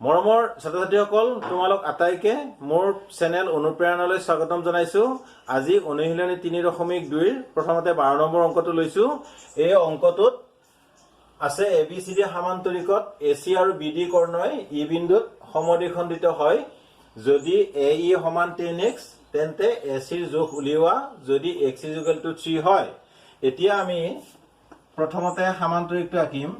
মৰমৰ ছাত্ৰ-ছাত্ৰীসকল, তোমালোক আটাইকে মোৰ চেনেল অনুপ্ৰেৰণালৈ স্বাগতম জনাইছো। আজি অনুশীলনী ৩.২ৰ প্ৰথমতে ১২ নম্বৰ অংকটো লৈছো। এই অংকটোত আছে ABCD সামান্তৰিকত AC আৰু BD কৰ্ণই ই বিন্দুত সমদ্বিখণ্ডিত হয়। যদি AE সমান 10x তেন্তে AC ৰ জোখ উলিওৱা যদি x = 3 হয়। এতিয়া আমি প্ৰথমতে সামান্তৰিকটো আঁকিম।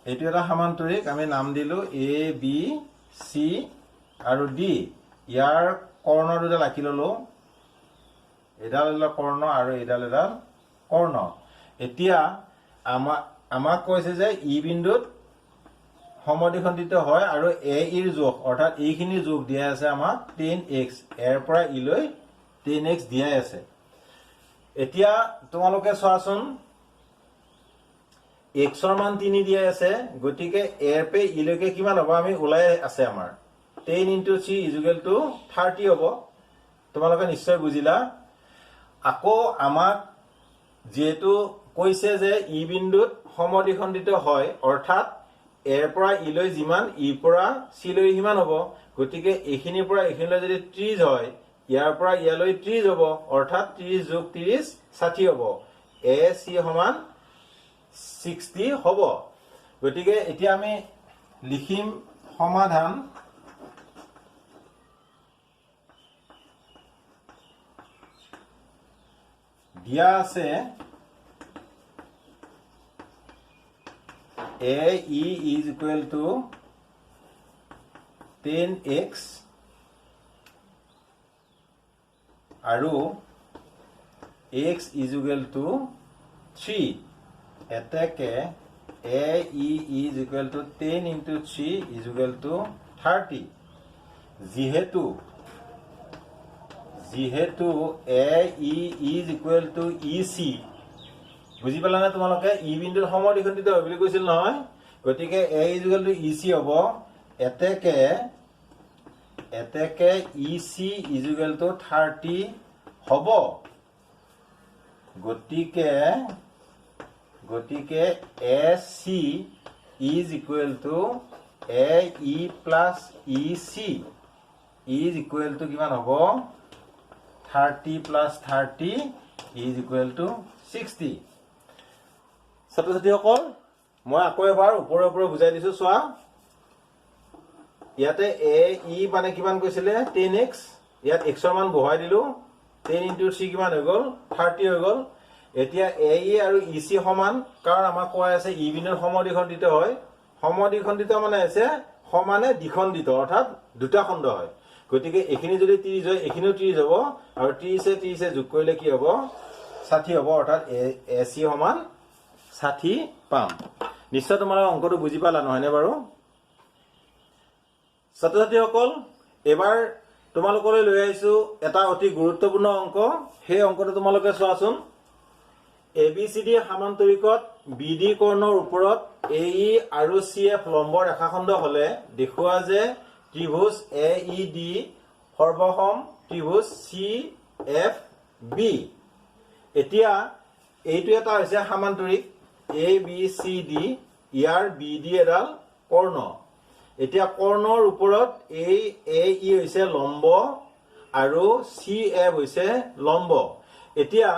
এইটো এটা সামান্তৰিক, আমি নাম দিলো A B C আৰু D। ইয়াৰ কৰ্ণ দুডাল আঁকি ললো, এডাল কৰ্ণ আৰু এডাল কৰ্ণ। এতিয়া আমাক কৈছে যে ই বিন্দুত সমদ্বিখণ্ডিত হয় আৰু AE ৰ জোখ অৰ্থাৎ এইখিনি জোখ দিয়া আছে আমাক 10x, এৰ পৰা ইলৈ 10x দিয়াই আছে। এতিয়া তোমালোকে চোৱাচোন, x ৰ মান 3 দিয়া আছে, গতিকে এৰ পে ইলৈকে কিমান হ'ব আমি ওলাই আছে আমাৰ 10 × 3 = 30 হ'ব। তোমালোকে নিশ্চয় বুজিলা। আকৌ আমাক যেহেতু কৈছে যে ই বিন্দুত সমদ্বিখণ্ডিত হয় অৰ্থাৎ এৰ পৰা ইলৈ যিমান ই পৰা চি লৈ সিমান হ'ব। গতিকে এইখিনিৰ পৰা এইখিনিলৈ যদি 30 হয়, ইয়াৰ পৰা ইয়ালৈ 30 হ'ব, অৰ্থাৎ 30 + 30 60 হ'ব। AC সমান 60 হ'ব। গতিকে এতিয়া আমি লিখিম সমাধান। দিয়া আছে AE = 10x আৰু x = 3। এতেকে AE = 10 × 3 = 30। যিহেতু AE = EC, বুজি পালানে তোমালোকে? ই বিন্দুৰ সমদ্বিখণ্ডিত হয় বুলি কৈছিল নহয়, গতিকে AE = EC হ'ব। এতেকে EC = 30 হ'ব। গতিকে AC = AE + EC কিমান হ'ব? 30 + 30 = 60। ছাত্ৰ-ছাত্ৰীসকল, মই আকৌ এবাৰ ওপৰে বুজাই দিছো। চোৱা, ইয়াতে AE মানে কিমান কৈছিলে? 10x। ইয়াত x ৰ মান বহাই দিলো, 10 × 3 কিমান হৈ গ'ল? 30 হৈ গ'ল। এতিয়া AE আৰু EC সমান, কাৰণ আমাক কোৱা আছে ই বিন্দুৰ সমদ্বিখণ্ডিত হয়। সমদ্বিখণ্ডিত মানে আছে সমানে দ্বিখণ্ডিত, অৰ্থাৎ দুটা খণ্ড হয়। গতিকে এইখিনি যদি 30 হয়, এইখিনিও 30 হ'ব, আৰু 30 যোগ কৰিলে কি হ'ব? 60 হ'ব, অৰ্থাৎ AC সমান 60 পাম। নিশ্চয় তোমালোকে অংকটো বুজি পালা, নহয়নে বাৰু? ছাত্ৰ-ছাত্ৰীসকল, এবাৰ তোমালোকলৈ লৈ আহিছো এটা অতি গুৰুত্বপূৰ্ণ অংক। সেই অংকটো তোমালোকে চোৱাচোন। ABCD সামান্তৰিকত BD কৰ্ণৰ ওপৰত AE আৰু CF লম্ব ৰেখাখণ্ড হলে দেখুওৱা যে ত্ৰিভুজ AED সৰ্বসম ত্ৰিভুজ CFB। এতিয়া এইটো এটা হৈছে সামান্তৰিক ABCD, ইয়াৰ BD এডাল কৰ্ণ। এতিয়া কৰ্ণৰ ওপৰত এই AE হৈছে লম্ব আৰু CF হৈছে লম্ব। এতিয়া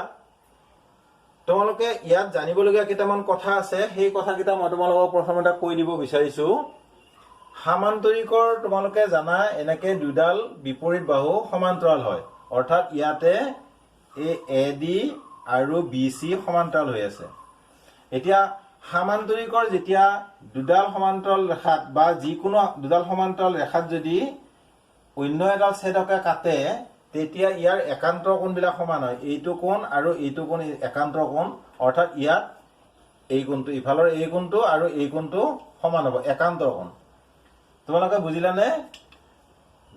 তোমালোকে ইয়াত জানিবলগীয়া কেইটামান কথা আছে, সেই কথাকেইটা মই তোমালোকক প্ৰথমতে কৈ দিব বিচাৰিছো। সামান্তৰিকৰ তোমালোকে জানা এনেকে দুডাল বিপৰীত বাহু সমান্তৰাল হয়, অৰ্থাৎ ইয়াতে এই AD আৰু BC সমান্তৰাল হৈ আছে। এতিয়া সামান্তৰিকৰ যেতিয়া দুডাল সমান্তৰাল ৰেখাত বা যিকোনো দুডাল সমান্তৰাল ৰেখাত যদি অন্য এডাল ছেদকে কাটে, তেতিয়া ইয়াৰ একান্তৰ কোণবিলাক সমান হয়। এইটো কোণ আৰু এইটো কোণ একান্তৰ কোণ, অৰ্থাৎ ইয়াত এই কোণটো, ইফালৰ এই কোণটো আৰু এই কোণটো সমান হ'ব, একান্তৰ কোণ। তোমালোকে বুজিলানে?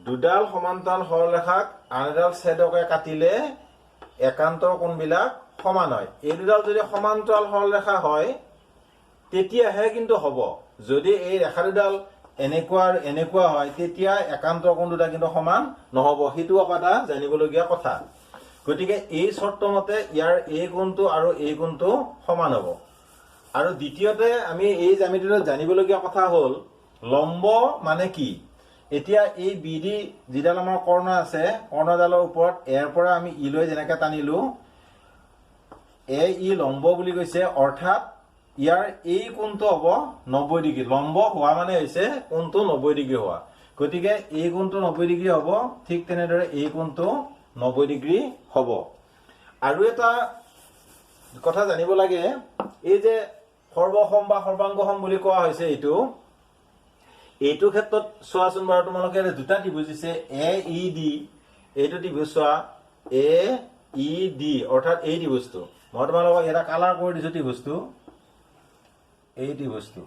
দুডাল সমান্তৰাল সৰলৰেখাক আন এডাল ছেদকে কাটিলে একান্তৰ কোণবিলাক সমান হয়। এই দুডাল যদি সমান্তৰাল সৰলৰেখা হয়, তেতিয়াহে কিন্তু হ'ব। যদি এই ৰেখা দুডাল এনেকুৱা আৰু এনেকুৱা হয় তেতিয়া একান্ত কোণ দুটা কিন্তু সমান নহ'ব। সেইটো এটা জানিবলগীয়া কথা। গতিকে এই চৰ্ত মতে ইয়াৰ এই কোণটো আৰু এই কোণটো সমান হ'ব। আৰু দ্বিতীয়তে আমি এই জ্যামিতিটোত জানিবলগীয়া কথা হ'ল লম্ব মানে কি। এতিয়া এই BD যিডাল আমাৰ কৰ্ণ আছে, কৰ্ণডালৰ ওপৰত এৰ পৰা আমি ইলৈ যেনেকৈ টানিলো, ই লম্ব বুলি কৈছে, অৰ্থাৎ ইয়াৰ এই কোণটো হ'ব 90 ডিগ্ৰী। লম্ব হোৱা মানে হৈছে কোণটো 90 ডিগ্ৰী হোৱা। গতিকে এই কোণটো 90 ডিগ্ৰী হ'ব, ঠিক তেনেদৰে এই কোণটো 90 ডিগ্ৰী হ'ব। আৰু এটা কথা জানিব লাগে, এই যে সৰ্বসম বা সৰ্বাংগসম বুলি কোৱা হৈছে এইটো ক্ষেত্ৰত চোৱাচোন বাৰু, তোমালোকে দুটা ত্ৰিভুজ দিছে AED, এইটো ত্ৰিভুজ চোৱা AED, অৰ্থাৎ এই ত্ৰিভুজটো মই তোমালোকক এটা কালাৰ কৰি দিছো, ত্ৰিভুজটো এই ত্ৰিভুজটো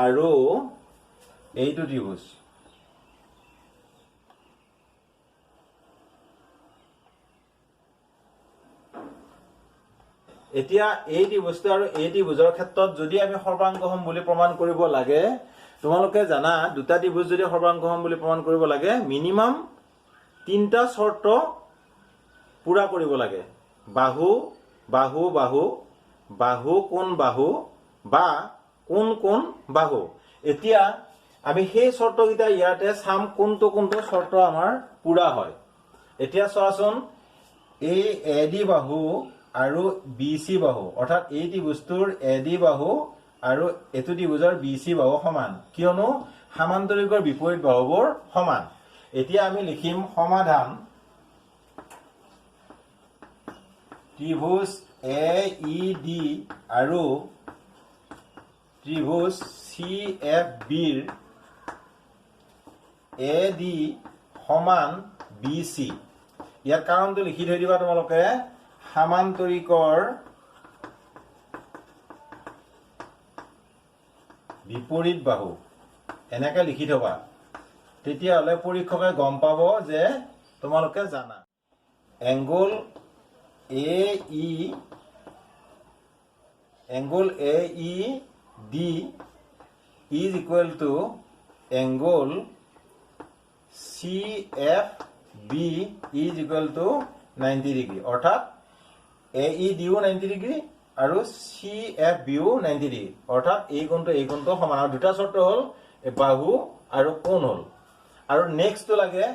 আৰু এইটো ত্ৰিভুজ। এতিয়া এই ত্ৰিভুজটো আৰু এই ত্ৰিভুজৰ ক্ষেত্ৰত যদি আমি সৰ্বাংগসম বুলি প্ৰমাণ কৰিব লাগে, তোমালোকে জানা দুটা ত্ৰিভুজ যদি সৰ্বাংগসম বুলি প্ৰমাণ কৰিব লাগে মিনিমাম 3টা চৰ্ত পুৰা কৰিব লাগে। বাহু বাহু বাহু, বাহু কোণ বাহু বা কোণ কোণ বাহু। এতিয়া আমি সেই চৰ্তকেইটা ইয়াতে চাম কোনটো কোনটো চৰ্ত আমাৰ পুৰা হয়। এতিয়া চোৱাচোন, এই AD বাহু আৰু BC বাহু, অৰ্থাৎ এই ত্ৰিভুজটোৰ AD বাহু আৰু এইটো ত্ৰিভুজৰ BC বাহু সমান, কিয়নো সামান্তৰিকৰ বিপৰীত বাহুবোৰ সমান। এতিয়া আমি লিখিম সমাধান ত্ৰিভুজ AED আৰু ত্ৰিভুজ CFBৰ AD সমান BC। ইয়াৰ কাৰণটো লিখি থৈ দিবা তোমালোকে, সামান্তৰিকৰ বিপৰীত বাহু, এনেকে লিখি থবা। তেতিয়াহ'লে পৰীক্ষকে গম পাব যে তোমালোকে জানা। Angle AED is equal to angle CFB is equal to 90 degree, অৰ্থাৎ AEDও 90 ডিগ্ৰী আৰু CFBও 90 ডিগ্ৰী, অৰ্থাৎ এই কোণটো সমান। আৰু দুটা চৰ্ত হ'ল বাহু আৰু কোণ হ'ল। আৰু নেক্সটটো লাগে,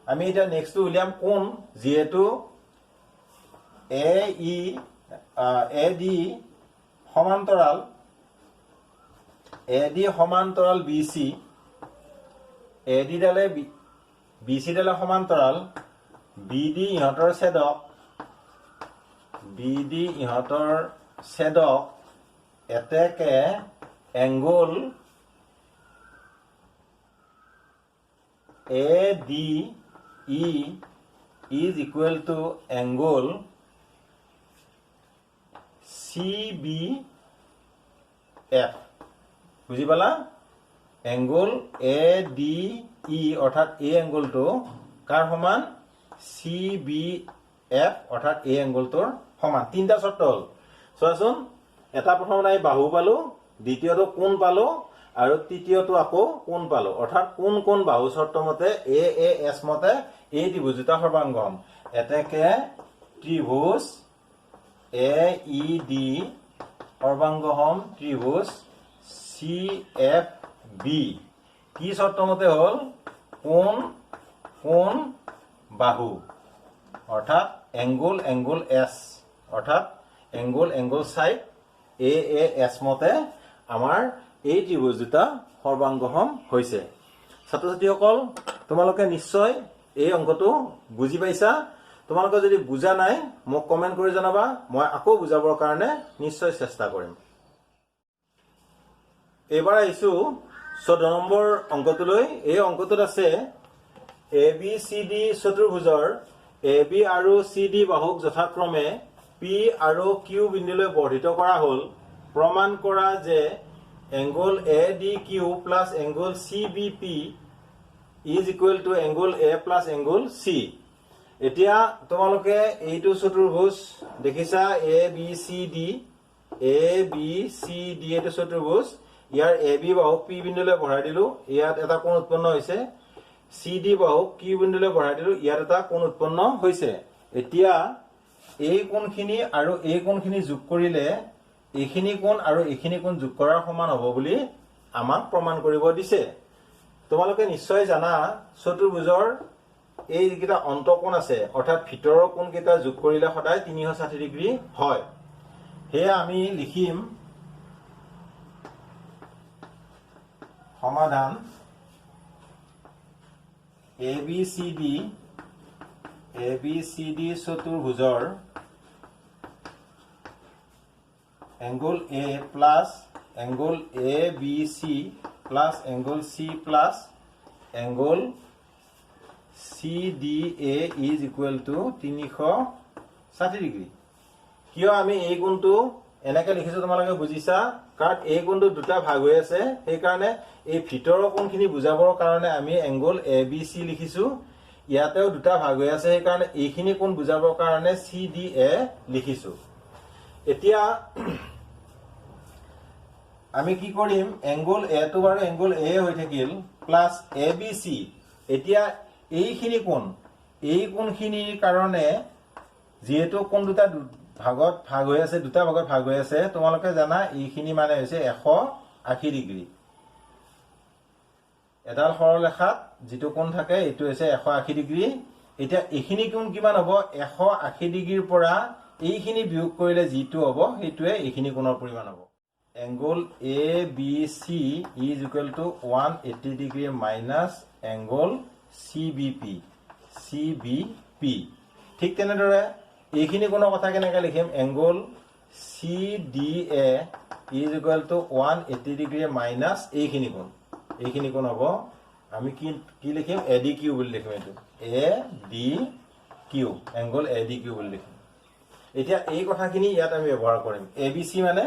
আমি এতিয়া নেক্সটটো উলিয়াম কোণ, যিহেতু AD সমান্তৰাল BC, AD ডালে BC ডালে সমান্তৰাল, BD ইহঁতৰ ছেদক এতেকে angle ADE is equal to angle CBF। বুজি পালা? এংগল ADE অৰ্থাৎ এই এংগলটো কাৰ সমান? CBF অৰ্থাৎ এই এংগলটোৰ সমান। 3টা চৰ্ত হ'ল। চোৱাচোন, এটা প্ৰথমত আমি বাহু পালো, দ্বিতীয়টো কোণ পালো আৰু তৃতীয়টো আকৌ কোণ পালো, অৰ্থাৎ কোণ কোণ বাহু চৰ্ত মতে AAS মতে এই ত্ৰিভুজ দুটা সৰ্বাংগসম। এতেকে ত্ৰিভুজ AED সৰ্বাংগসম ত্ৰিভুজ CFB কি চৰ্ত মতে হ'ল? কোণ কোণ বাহু, অৰ্থাৎ এংগল S, অৰ্থাৎ এংগল চাইড AAS মতে আমাৰ এই ত্ৰিভুজ দুটা সৰ্বাংগসম হৈছে। ছাত্ৰ ছাত্ৰীসকল, তোমালোকে নিশ্চয় এই অংকটো বুজি পাইছা। তোমালোকে যদি বুজা নাই মোক কমেণ্ট কৰি জনাবা, মই আকৌ বুজাবৰ কাৰণে নিশ্চয় চেষ্টা কৰিম। এইবাৰ আহিছো 14 নম্বৰ অংকটোলৈ। এই অংকটোত আছে ABCD চতুৰ্ভুজৰ AB আৰু CD বাহুক যথাক্ৰমে P আৰু Q বিন্দুলৈ বৰ্ধিত কৰা হ'ল। প্ৰমাণ কৰা যে angle ADQ plus angle CBP is equal two angle A plus angle C। এতিয়া তোমালোকে এইটো চতুৰ্ভুজ দেখিছা এ বি চি ডি এইটো চতুৰ্ভুজ ইয়াৰ এ বি বাহুক পি বিন্দুলৈ বঢ়াই দিলো ইয়াত এটা কোণ উৎপন্ন হৈছে চি ডি বাহুক কিউ বিন্দুলৈ বঢ়াই দিলো ইয়াত এটা কোণ উৎপন্ন হৈছে এতিয়া এই কোণখিনি আৰু এই কোণখিনি যোগ কৰিলে এইখিনি কোণ আৰু এইখিনি কোণ যোগ কৰাৰ সমান হ'ব বুলি আমাক প্ৰমাণ কৰিব দিছে তোমালোকে নিশ্চয় জানা চতুৰ্ভুজৰ এই যিকেইটা অন্তঃকোণ আছে অৰ্থাৎ ভিতৰৰ কোণকেইটা যোগ কৰিলে সদায় 360 ডিগ্ৰী হয় সেয়া আমি লিখিম সমাধান ABCD চতুৰ্ভুজৰ angle A plus angle ABC plus angle C plus angle CDA is equal to 360 degree কিয় আমি এই কোণটো এনেকৈ লিখিছো তোমালোকে বুজিছা কাৰণ এই কোণটো দুটা ভাগ হৈ আছে সেই কাৰণে এই ভিতৰৰ কোণখিনি বুজাবৰ কাৰণে আমি এংগল ABC লিখিছো ইয়াতেও দুটা ভাগ হৈ আছে সেই কাৰণে এইখিনি কোণ বুজাবৰ কাৰণে CDA লিখিছো এতিয়া আমি কি কৰিম এংগল A টো বাৰু এংগল A হৈ থাকিল প্লাস ABC এতিয়া এইখিনি কোণ এই কোণখিনিৰ কাৰণে যেহেতু কোণ দুটা ভাগত ভাগ হৈ আছে দুটা ভাগত ভাগ হৈ আছে তোমালোকে জানা এইখিনি মানে হৈছে 180 ডিগ্ৰী এডাল সৰলৰেখাত যেটো কোণ থাকে এটো হৈছে 180 ডিগ্ৰী এতিয়া এইখিনি কোণ কিমান হ'ব 180 ডিগ্ৰীৰ পৰা এইখিনি বিয়োগ কৰিলে যেটো হ'ব হেতুৱে এইখিনি কোণৰ পৰিমাণ হ'ব angle ABC is equal to 180 degree minus angle CBP ঠিক তেনেদৰে এইখিনি কোণৰ কথা কেনেকৈ লিখিম angle CDA is equal to 180 degree minus এইখিনি কোণ হ'ব আমি কি লিখিম ADQ বুলি লিখিম এটো ADQ angle ADQ বুলি লিখিম এতিয়া এই কথাখিনি ইয়াত আমি ব্যৱহাৰ কৰিম ABC মানে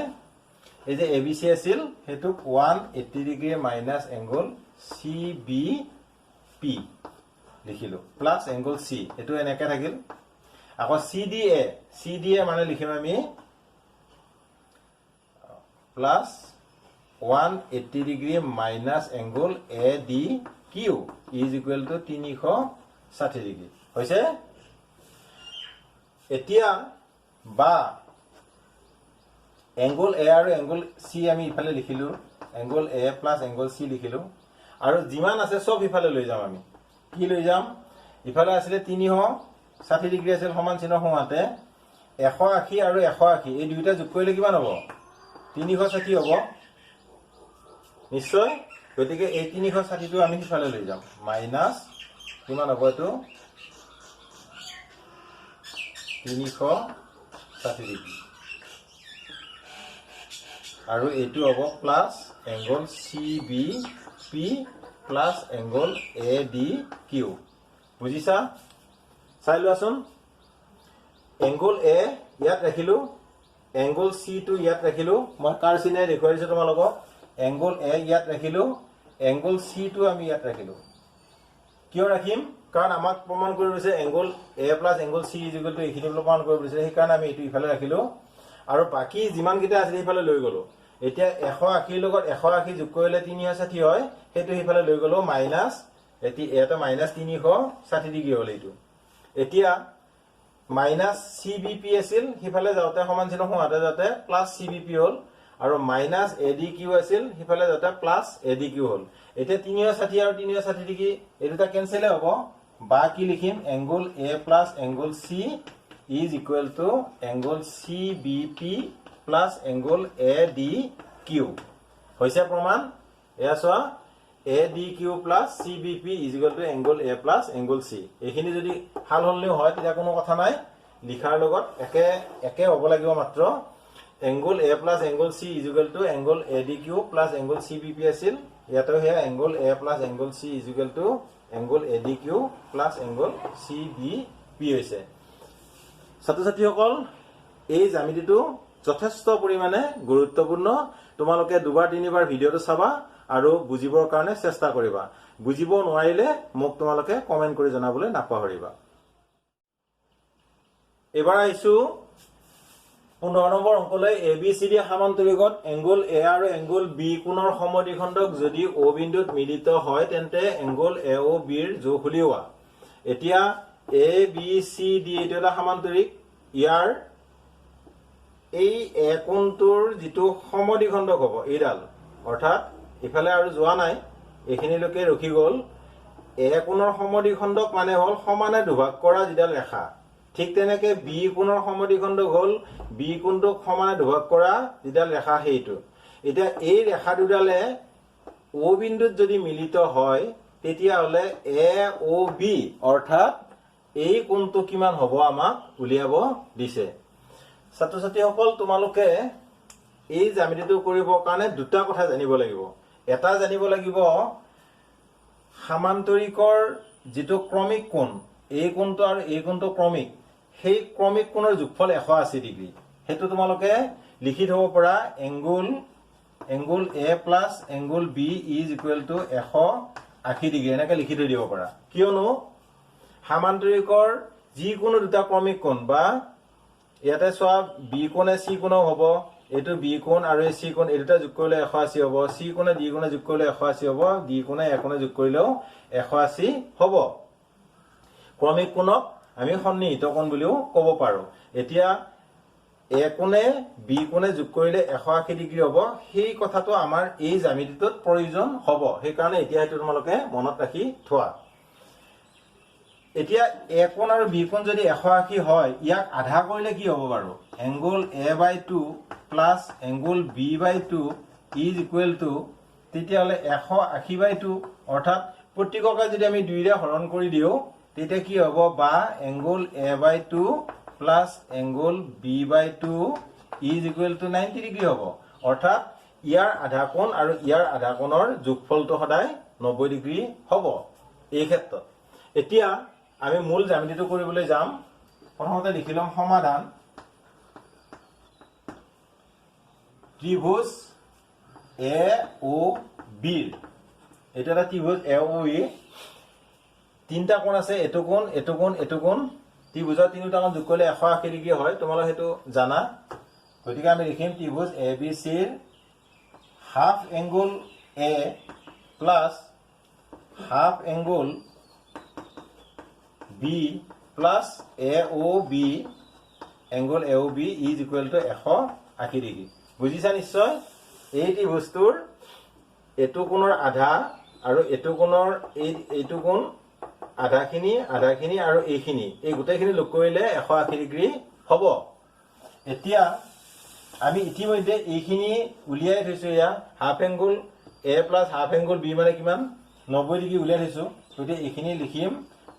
এই যে ABC আছিল Hetuk 180 degree minus angle CBP লিখিলো প্লাস এংগল C এটো এনেকৈ থাকিল আকৌ CDA মানে লিখিম আমি plus 180 degree minus angle ADQ is equal to 360 degree হৈছে এতিয়া বা angle A আৰু angle C আমি ইফালে লিখিলো angle A plus angle C লিখিলো আৰু যিমান আছে সব ইফালে লৈ যাম আমি কি লৈ যাম ইফালে আছিল 360 ডিগ্ৰী আছিল সমান চিহ্ন হোৱাতে 180 আৰু 180 এই দুইটা যোগ কৰিলে কিমান হ'ব 360 হ'ব নিশ্চয় গতিকে এই 360 টো আমি ইফালে লৈ যাম মাইনাস কিমান হ'ব এটো 360 ডিগ্ৰী আৰু এটো হ'ব plus angle CBP plus angle ADQ বুজিছা চাই লোৱাচোন এংগল A ইয়াত ৰাখিলো এংগল C টো ইয়াত ৰাখিলো মই কাৰ চিনে দেখুৱাই দিছো তোমালোকক এংগল A ইয়াত ৰাখিলো এংগল C টো আমি ইয়াত ৰাখিলো কিয় ৰাখিম কাৰণ আমাক প্ৰমাণ কৰিব দিছে angle A plus angle C is equal two এইখিনি প্ৰমাণ কৰিব দিছে সেই কাৰণে আমি এটো ইফালে ৰাখিলো আৰু বাকি যিমান কিটা আছে ইফালে লৈ গলো এতিয়া 180 লগত 180 যোগ কৰিলে 360 হয় হেতু ইফালে লৈ গলো মাইনাস এটা মাইনাস 360 ডিগ্ৰী হ'ল এইটো এতিয়া মাইনাস CBP আছিল হিফালে যাওতে সমান চিহ্ন হোৱাতে যাতে প্লাস CBP হ'ল আৰু মাইনাস ADQ আছিল হিফালে যাতে প্লাস ADQ হ'ল এতিয়া 360 আৰু 360 ডিগ্ৰী এই দুটা কেনসেল হ'ব বা কি লিখিম angle A plus angle C is equal to angle CBP plus angle ADQ হৈছে প্ৰমাণ এয়া চোৱা ADQ plus CBP is equal to angle A plus angle C এইখিনি যদি হাল হলনিও হয় তেতিয়া কোনো কথা নাই লিখাৰ লগত একে হ'ব লাগিব মাত্ৰ angle A plus angle C is equal to angle ADQ plus angle CBP আছিল ইয়াতো হে angle A plus angle C is equal to angle ADQ plus angle CBP হৈছে ছাত্ৰ-ছাত্ৰীসকল এই জ্যামিতিটো যথেষ্ট পৰিমাণে গুৰুত্বপূৰ্ণ তোমালোকে দুবাৰ তিনিবাৰ ভিডিওটো চাবা আৰু বুজিবৰ কাৰণে চেষ্টা কৰিবা বুজিব নোৱাৰিলে মোক তোমালোকে কমেন্ট কৰি জনাবলৈ নাপাহৰিবা এবাৰ আহিছো 15 নম্বৰ অংকলৈ ABCD সামান্তৰিকত এংগল A আৰু এংগল B কোণৰ সমদ্বিখণ্ডক যদি O বিন্দুত মিলিত হয় তেন্তে এংগল AOB ৰ যোগ উলিওৱা। এতিয়া ABCD এইটো এটা সামান্তৰিক, ইয়াৰ এই A কোণটোৰ যিটো সমদ্বিখণ্ডক হ'ব এইডাল, অৰ্থাৎ ইফালে আৰু যোৱা নাই, এইখিনিলৈকে ৰখি গ'ল। A কোণৰ সমদ্বিখণ্ডক মানে হ'ল সমানে দুভাগ কৰা যিডাল ৰেখা। ঠিক তেনেকে B কোণৰ সমদ্বিখণ্ডক হ'ল B কোণটোক সমানে দুভাগ কৰা যিডাল ৰেখা সেইটো। এতিয়া এই ৰেখা দুডালে O বিন্দুত যদি মিলিত হয় তেতিয়াহ'লে AOB অৰ্থাৎ এই কোণটো কিমান হ'ব আমাক উলিয়াব দিছে। ছাত্ৰ ছাত্ৰীসকল, তোমালোকে এই জ্যামিতিটো কৰিবৰ কাৰণে দুটা কথা জানিব লাগিব। এটা জানিব লাগিব সামান্তৰিকৰ যিটো ক্ৰমিক কোণ, এই কোণটো আৰু এই কোণটো ক্ৰমিক, সেই ক্ৰমিক কোণৰ যোগফল 180 ডিগ্ৰী। সেইটো তোমালোকে লিখি থব পৰা angle A plus angle B is equal to 180 degree এনেকে লিখি থৈ দিব পাৰা। কিয়নো সামান্তৰিকৰ যিকোনো দুটা ক্ৰমিক কোণ, বা ইয়াতে চোৱা B কোণে C কোণও হ'ব, এইটো B কোণ আৰু এই C কোণ, এই দুটা যোগ কৰিলে 180 হ'ব। C কোণে D কোণে যোগ কৰিলে 180 হ'ব, D কোণে A কোণে যোগ কৰিলেও 180 হ'ব। ক্ৰমিক কোণক আমি সন্নিহিত কোণ বুলিও ক'ব পাৰো। এতিয়া A কোণে B কোণে যোগ কৰিলে 180 ডিগ্ৰী হ'ব, সেই কথাটো আমাৰ এই জ্যামিতিটোত প্ৰয়োজন হ'ব। সেইকাৰণে এতিয়া সেইটো তোমালোকে মনত ৰাখি থোৱা। এতিয়া A কোণ আৰু B কোণ যদি 180 হয়, ইয়াক আধা কৰিলে কি হ'ব বাৰু? Angle A/2 plus angle B/2 is equal two, তেতিয়াহ'লে 180/2, অৰ্থাৎ প্ৰত্যেককে যদি আমি 2ৰে হৰণ কৰি দিওঁ তেতিয়া কি হ'ব? বা angle A/2 plus angle B/2 is equal to 90 degree হ'ব। অৰ্থাৎ ইয়াৰ আধা কোণ আৰু ইয়াৰ আধা কোণৰ যোগফলটো সদায় 90 ডিগ্ৰী হ'ব এই ক্ষেত্ৰত। এতিয়া আমি মূল জ্যামিতিটো কৰিবলৈ যাম। প্ৰথমতে লিখি ল'ম সমাধান। ত্ৰিভুজ AOB, এইটো এটা ত্ৰিভুজ AOB, তিনিটা কোণ আছে, এইটো কোণ, এইটো কোণ, এইটো কোণ। ত্ৰিভুজৰ তিনিটা কোণ যোগ কৰিলে 180 ডিগ্ৰী হয়, তোমালোকে সেইটো জানা। গতিকে আমি লিখিম ত্ৰিভুজ ABC ৰ half angle A plus half angle B plus AOB, angle AOB is equal to 180 degree. বুজিছা নিশ্চয়? এই ত্ৰিভুজটোৰ এইটো কোণৰ আধা আৰু এইটো কোণৰ এইটো কোণ আধাখিনি আৰু এইখিনি, এই গোটেইখিনি লগ কৰিলে 180 ডিগ্ৰী হ'ব। এতিয়া আমি ইতিমধ্যে এইখিনি উলিয়াই থৈছো। এয়া half angle A plus half angle B মানে কিমান? 90 ডিগ্ৰী উলিয়াই থৈছো। গতিকে এইখিনি লিখিম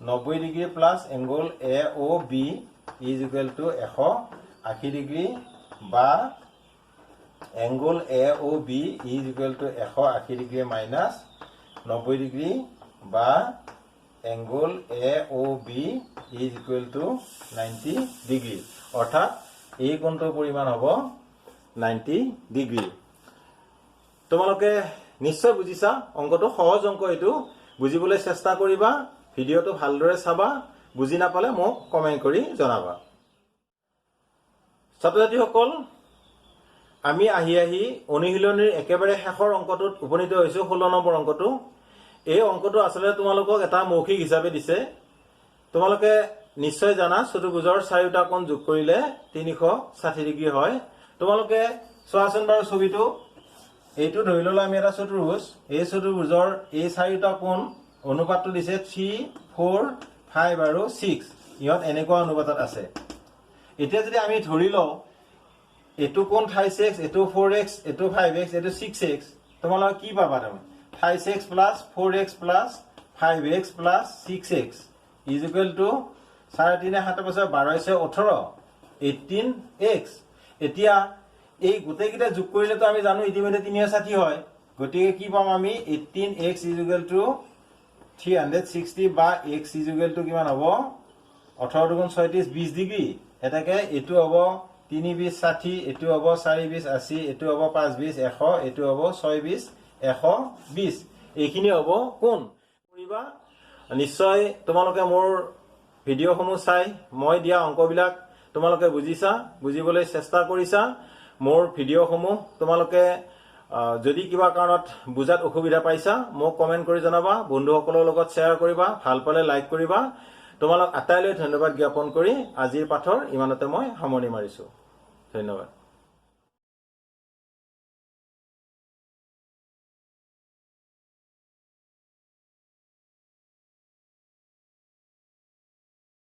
90 degree plus angle AOB is equal to 180 degree, বা angle AOB is equal to 180 degree minus 90 degree, বা angle AOB is equal to 90 degree. অৰ্থাৎ এই কোণটোৰ পৰিমাণ হ'ব 90 ডিগ্ৰী। তোমালোকে নিশ্চয় বুজিছা অংকটো, সহজ অংক এইটো। বুজিবলৈ চেষ্টা কৰিবা, ভিডিঅ'টো ভালদৰে চাবা, বুজি নাপালে মোক কমেণ্ট কৰি জনাবা। ছাত্ৰ ছাত্ৰীসকল, আমি আহি অনুশীলনীৰ একেবাৰে শেষৰ অংকটোত উপনীত হৈছো, 16 নম্বৰ অংকটো। এই অংকটো আচলতে তোমালোকক এটা মৌখিক হিচাপে দিছে। তোমালোকে নিশ্চয় জানা চতুৰ্ভুজৰ চাৰিওটা কোণ যোগ কৰিলে 360 ডিগ্ৰী হয়। তোমালোকে চোৱাচোন বাৰু ছবিটো। এইটো ধৰি ল'লো আমি এটা চতুৰ্ভুজ। এই চতুৰ্ভুজৰ এই চাৰিওটা কোণ অনুপাতটো দিছে 3, 4, 5 আৰু 6। ইহঁত এনেকুৱা অনুপাতত আছে। এতিয়া যদি আমি ধৰি লওঁ এইটো কোণ 5x, এইটো 4x, এইটো 5x, এইটো 6x, তোমালোকে কি পাবা? তুমি 5x plus 4x plus 5x plus 6x is equal two 3.5 7 বছৰ 12 18 18x। এতিয়া এই গোটেইকেইটা যোগ কৰিলেতো আমি জানো ইতিমধ্যে 360 হয়। গতিকে কি পাম আমি? 18x ইজ ইকুৱেল টু 360, বা x ইজ ইকুৱেল টু কিমান হ'ব? 18 দুগুণ 36, 20 ডিগ্ৰী। এটাকে এইটো হ'ব 3 20 60, এইটো হ'ব 4 20 80, এইটো হ'ব 5 20 100, এইটো হ'ব 6 20 120। এইখিনি হ'ব কোণ। কৰিবা নিশ্চয়। তোমালোকে মোৰ ভিডিঅ'সমূহ চাই মই দিয়া অংকবিলাক তোমালোকে বুজিছা, বুজিবলৈ চেষ্টা কৰিছা। মোৰ ভিডিঅ'সমূহ তোমালোকে যদি কিবা কাৰণত বুজাত অসুবিধা পাইছা মোক কমেণ্ট কৰি জনাবা, বন্ধুসকলৰ লগত শ্বেয়াৰ কৰিবা, ভাল পালে লাইক কৰিবা। তোমালোক আটাইলৈ ধন্যবাদ জ্ঞাপন কৰি আজিৰ পাঠৰ ইমানতে মই সামৰণি মাৰিছো। ধন্যবাদ।